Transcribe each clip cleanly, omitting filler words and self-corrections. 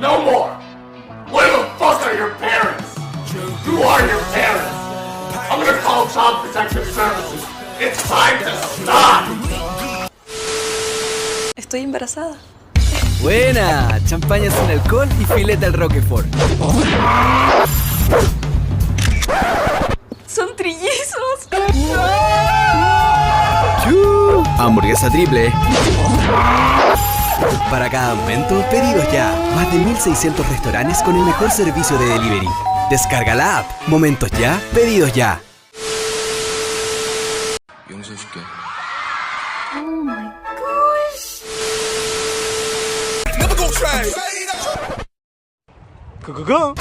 No more! Where the fuck are your parents? Who are your parents? I'm gonna call Child Protective Services. It's time to stop! Estoy embarazada. Buena, champaña sin alcohol y filete al Roquefort. ¡Son trillizos! ¡Chu! Hamburguesa triple. Para cada momento, pedidos ya. Más de 1600 restaurantes con el mejor servicio de delivery. Descarga la app. Momentos ya, pedidos ya. Oh my gosh. 그거?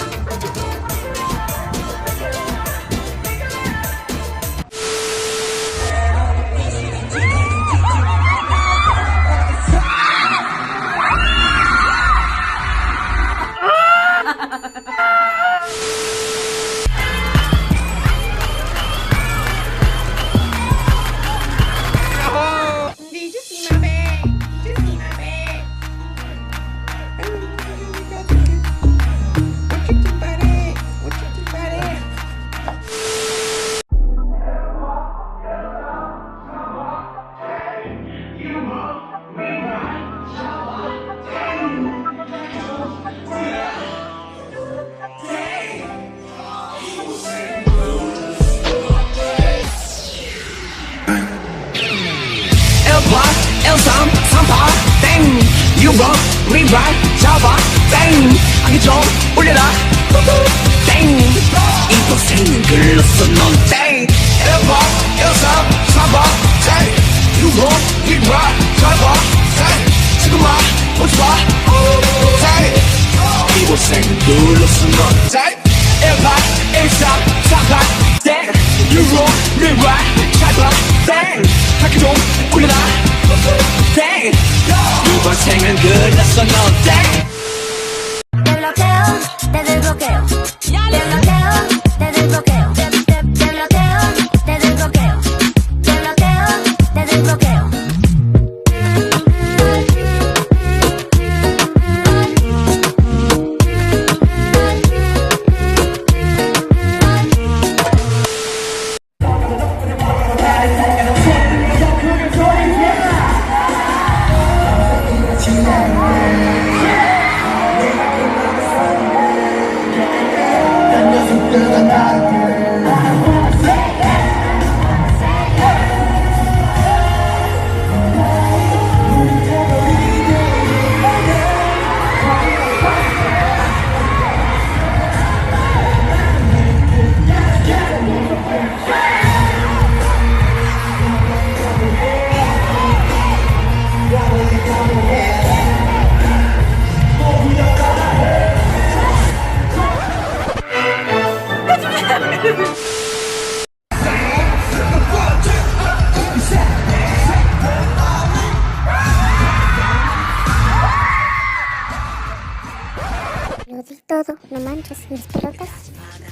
Lo di todo, no manches, mis pelotas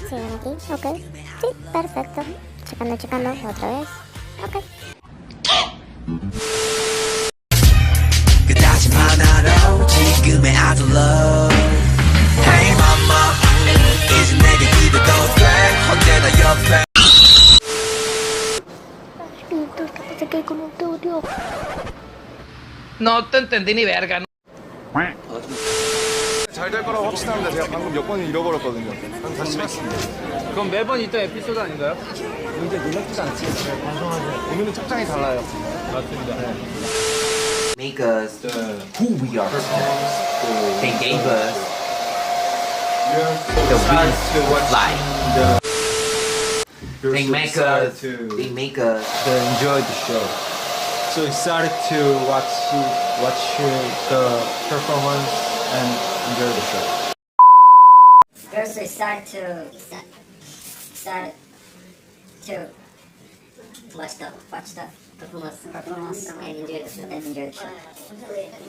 siguen aquí, ok, sí, perfecto, checando, otra vez, ok. No te entendí ni verga. 잘 될 거라고 확신하는데 제가 방금 여권을 잃어버렸거든요. 다시 받습니다. 그럼 매번 있던 에피소드 아닌가요? 문제 놀랍지도 않지. 오늘은 착장이 달라요. 맞습니다. 네. Make us who we are. They gave us the wings to fly. They make us enjoy the show. So excited to watch the performance and enjoy the show. We're so excited to watch the performance and enjoy the show.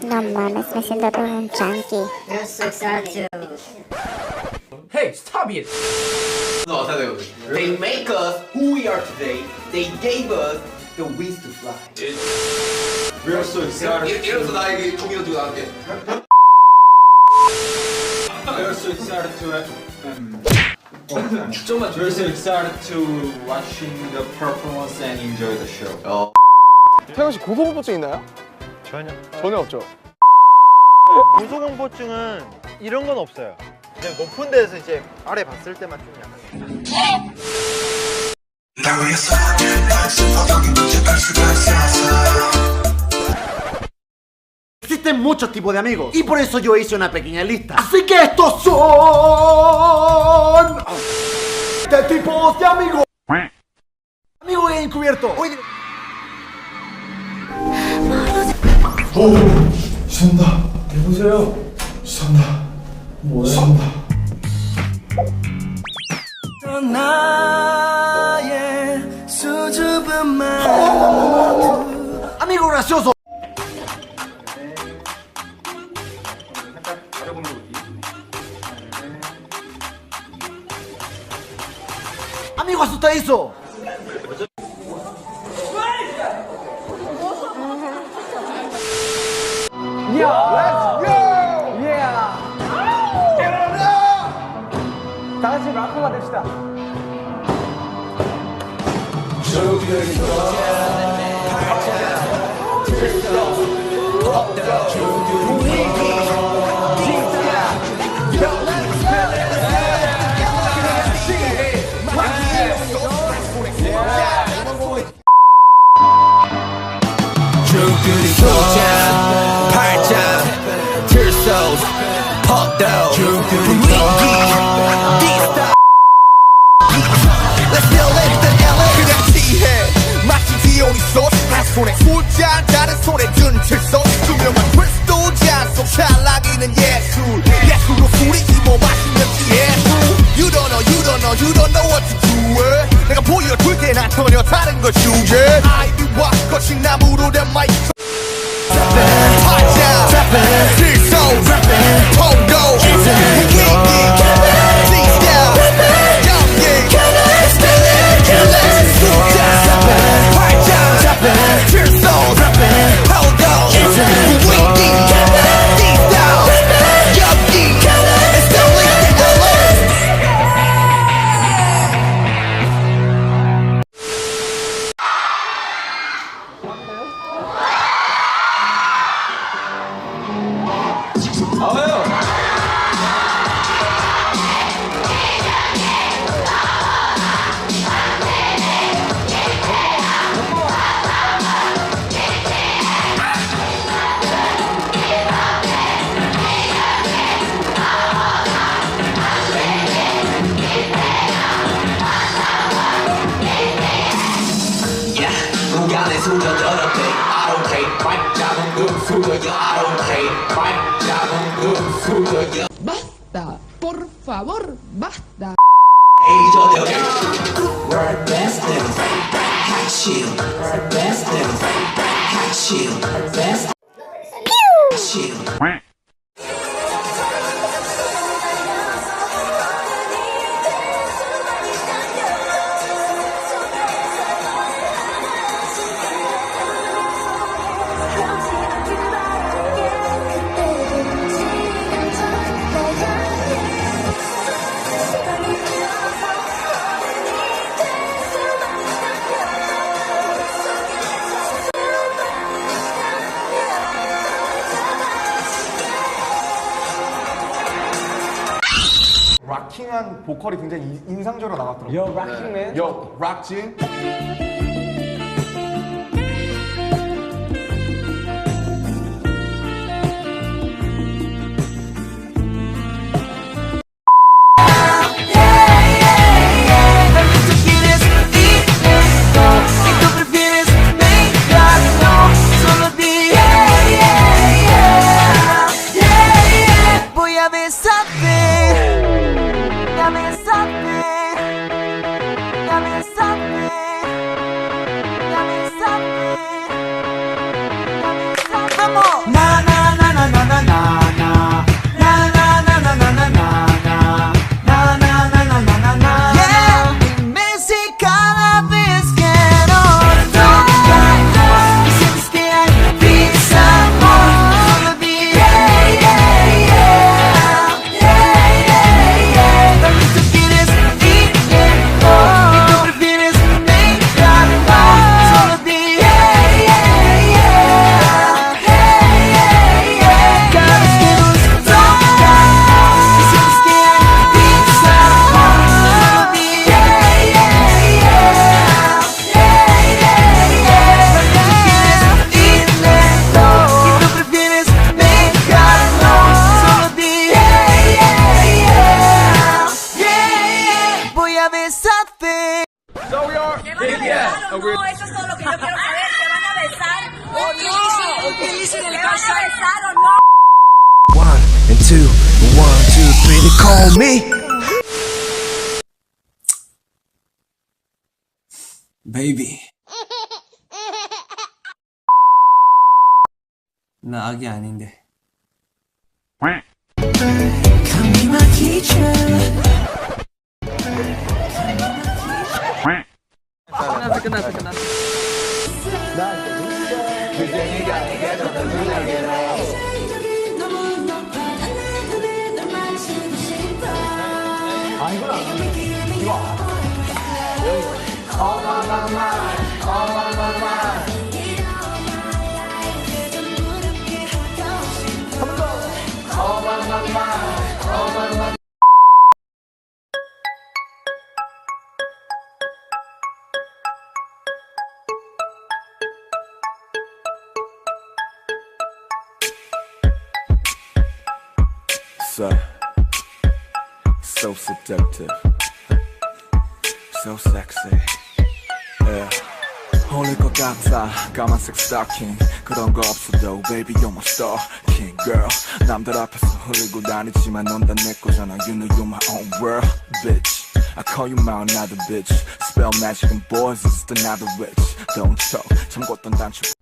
No mames, me siento todo un chunky. We're so excited to... Hey, stop it! No, they make us who we are today. They gave us the wings to fly. We are so excited. 이러면서 나에게 고민을 주고 나한테 so excited to we're so excited to watching the performance and enjoy the show. 태영 씨 고소공포증 있나요? 전혀 없죠. 고소공포증은 이런 건 없어요. 그냥 높은 데서 이제 아래 봤을 때만 좀 약간. Existen muchos tipos de amigos y por eso yo hice una pequeña lista. Así que estos son de tipos de amigos. Amigo encubierto. Hoy 죄송합니다. 여보세요. 죄송합니다. 죄송합니다. amigo gracioso. Amigo asustadizo. 다 같이 락커가 됩시다. 줄줄이 솟아 팔짱 들쏘 퍽도 분위기 Let's build it the LA 그냥 취해 마치 디오니소스 한 손에 술잔 다른 손에 든 들소 투명한 크리스탈 잔속 찰나기는 예술로 술이 힘어 마시면 예술 You don't know what to do 내가 보여줄 때 난 전혀 다른 걸 주제 아이비와 거친 나무로 된 마이크 팔짱 들소 펑도 분위기 Basta, por favor, basta. 락킹한 보컬이 굉장히 인상적으로 나왔더라고요. Yo, rocking man. Yo, 락진. No, eso es todo lo que yo quiero saber. ¿Se van a besar o no? ¿Se van a besar o no? 1 and 2 and 1, 2, 3 they call me 베이비. 나 아기 아닌데. 끝났어. So seductive, so sexy. Yeah. 어울릴 것 같아 까만색 스타킹 그런 거 없어도 baby you're my star king girl 남들 앞에서 흘리고 다니지만 넌 다 내 거잖아 you know you're my own world bitch I call you my another bitch spell magic and boys is just another witch don't choke 잠궜던 단추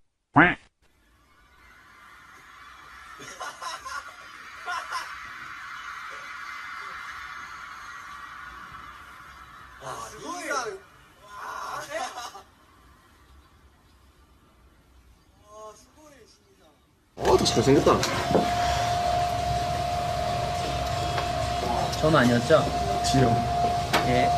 잘생겼다. 전 아니었죠? 지영. 예.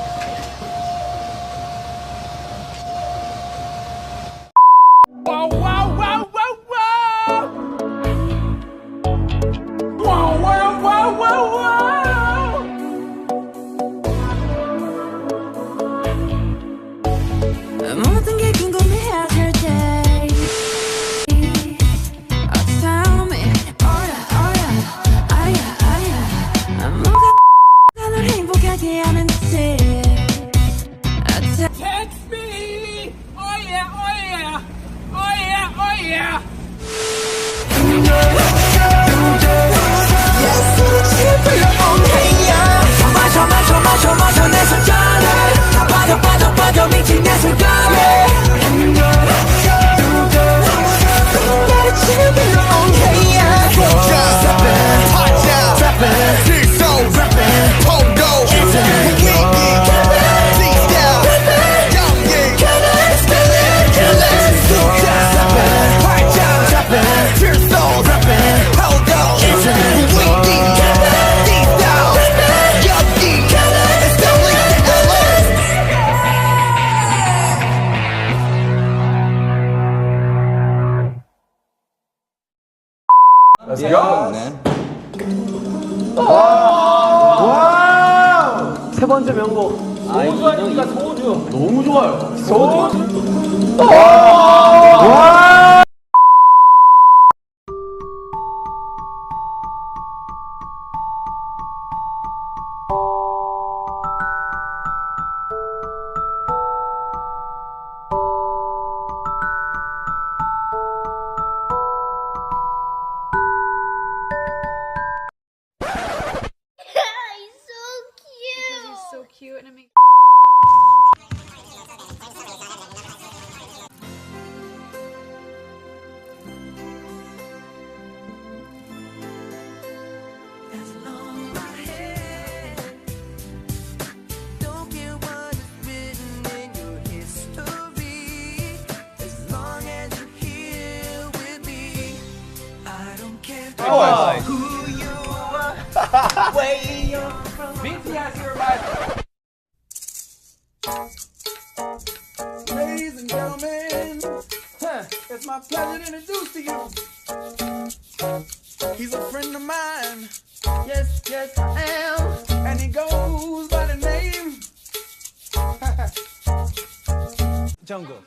모든 게 궁금해하실 때 tell me 뭐가 널 행복하게 하는지 Text me oh yeah oh yeah oh yeah oh yeah 마셔 내 손가락 다 빠져 미친 내 손가락 Let's go. 와우! 세 번째 명곡. 소주하니까 소주. 너무 좋아요. 소주. 와! Cute and it makes who you are, where you're from. BTS, you're right. Ladies and gentlemen, It's my pleasure to introduce to you. he's a friend of mine. Yes, yes, I am. And he goes by the name Jungle.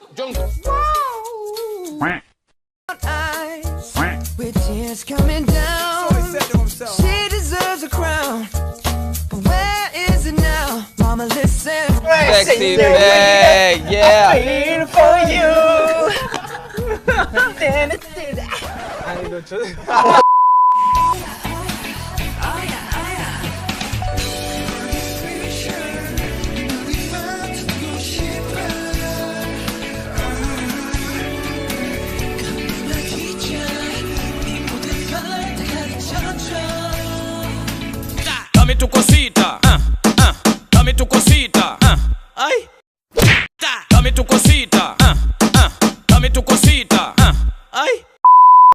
Wow. Eyes with tears coming down. So he said to himself, She deserves a crown, but where is it now? Mama, listen. Hey. sexy back, yeah. Here for you. 아니 너 저. Dame tu cosita, dame tu cosita, ay. Dame tu cosita, dame tu cosita, ay.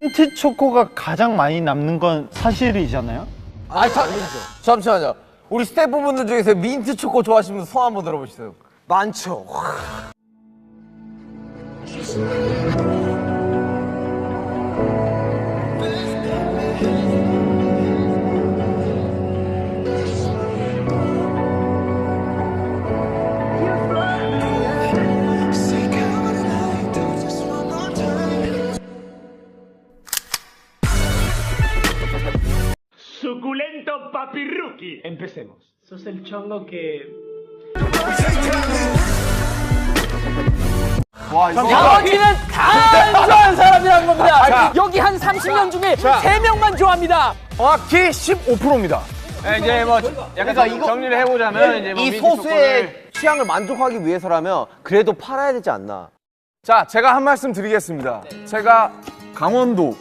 민트 초코가 가장 많이 남는 건 사실이잖아요? 아, 잠시만요. 우리 스태프분들 중에서 민트 초코 좋아하시는 분 손 한번 들어보시죠. 많죠. Suculento papirruki. Empecemos. Sos el chongo que... 나머지는 다 안 좋아하는 사람이란 겁니다. 자, 여기 한 30명 중에 3명만 좋아합니다. 정확히 15%입니다. 네, 이제 뭐 약간 그러니까 정리를 해보자면 이제 뭐 이 소수의 취향을 만족하기 위해서라면 그래도 팔아야 되지 않나. 자, 제가 한 말씀 드리겠습니다. 제가 강원도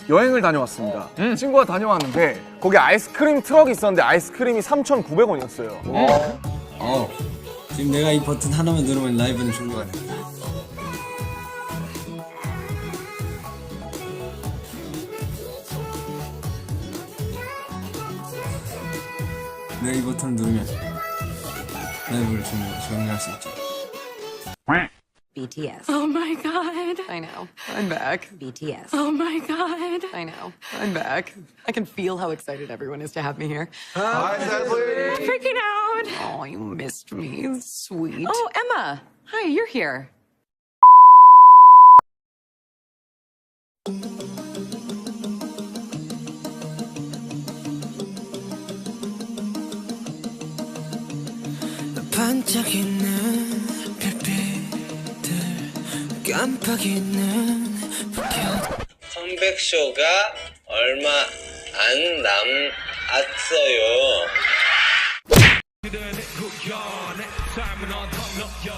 여행을 다녀왔습니다. 친구가 다녀왔는데 거기 아이스크림 트럭이 있었는데 아이스크림이 3,900원이었어요. 지금 내가 이 버튼 하나만 누르면 라이브는 종료가 됩니다. 내가 이 버튼을 누르면 라이브를 종료할 수 있죠. BTS. Oh my god. I know. I'm back. BTS. Oh my god. I know. I'm back. I can feel how excited everyone is to have me here. I'm freaking out. Oh, you missed me. Sweet. Oh, Emma. Hi, you're here. 반짝이는 별빛들 깜빡이는 컴백쇼가 얼마 안 남았어요. 그대의 후연 삶은 언덕너여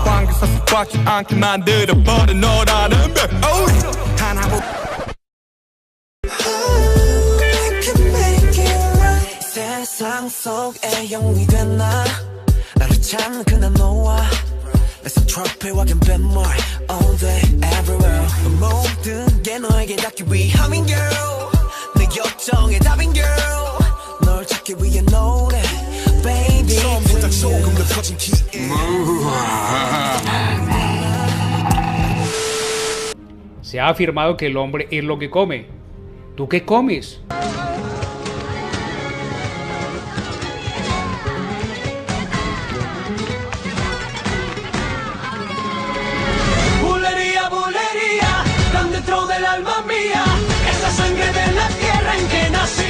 관계에서 꽉지 않게 만들어버린 너라는 별 하나고 세상 속에 영웅이 됐나 나를 찾는 그날 너와 Let's trophy walking bad more all day everywhere 모든 게 너에게 닿기 위함인 girl 내 요청의 답인 girl 널 찾기 위해 노래 baby 처음보다 조금 더 커진 기회 Se ha afirmado que el hombre es lo que come. ¿Tú qué comes? Dentro del alma mía, esa sangre de la tierra en que nací.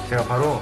제가 바로